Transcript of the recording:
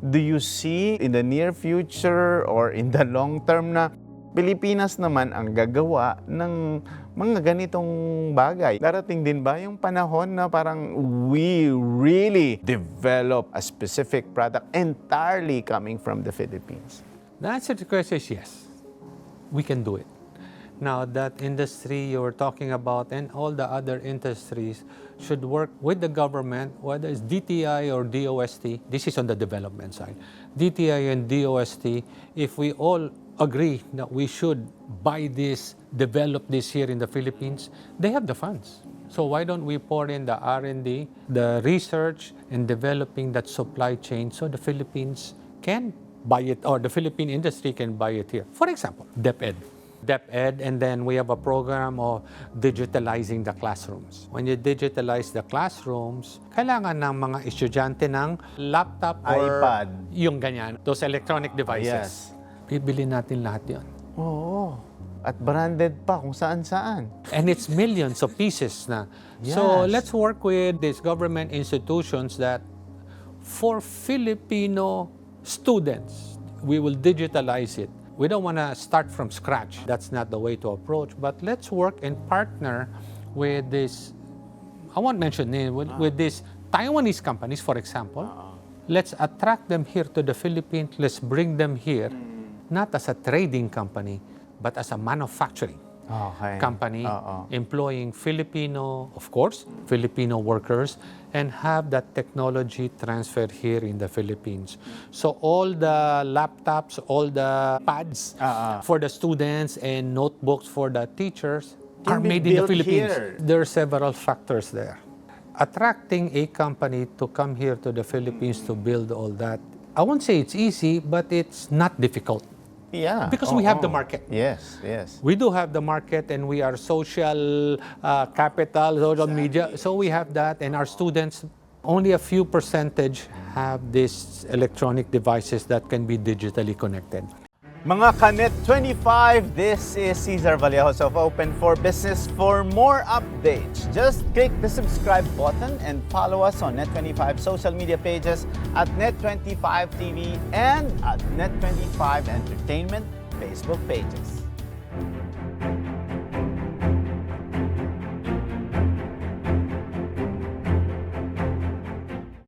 Do you see in the near future or in the long term na Pilipinas naman ang gagawa ng mga ganitong bagay? Darating din ba yung panahon na parang we really develop a specific product entirely coming from the Philippines? The answer to the question is yes. We can do it. Now, that industry you were talking about and all the other industries should work with the government, whether it's DTI or DOST. This is on the development side. DTI and DOST, if we all agree that we should buy this, develop this here in the Philippines, they have the funds. So why don't we pour in the R&D, the research, and developing that supply chain so the Philippines can buy it, or the Philippine industry can buy it here. For example, DepEd, and then we have a program of digitalizing the classrooms. When you digitalize the classrooms, kailangan ng mga estudyante ng laptop or iPad. Yung ganyan, those electronic devices. Yes. Bibili natin lahat yun. Oo. At branded pa kung saan-saan. And it's millions of pieces na. Yes. So let's work with these government institutions that for Filipino students, we will digitalize it. We don't want to start from scratch. That's not the way to approach. But let's work and partner with this, I won't mention name, with these Taiwanese companies, for example. Let's attract them here to the Philippines. Let's bring them here, not as a trading company, but as a manufacturing company, employing Filipino, of course, Filipino workers, and have that technology transferred here in the Philippines. So all the laptops, all the pads for the students and notebooks for the teachers are made in the Philippines. Here. There are several factors there. Attracting a company to come here to the Philippines to build all that, I won't say it's easy, but it's not difficult. Yeah. Because we have the market. Yes, yes. We do have the market, and we are social capital, social media. So we have that, and our students, only a few percentage have these electronic devices that can be digitally connected. Mga Kanet 25, this is Cesar Vallejos of Open for Business. For more updates, just click the subscribe button and follow us on Net25 social media pages at Net25 TV and at Net25 Entertainment Facebook pages.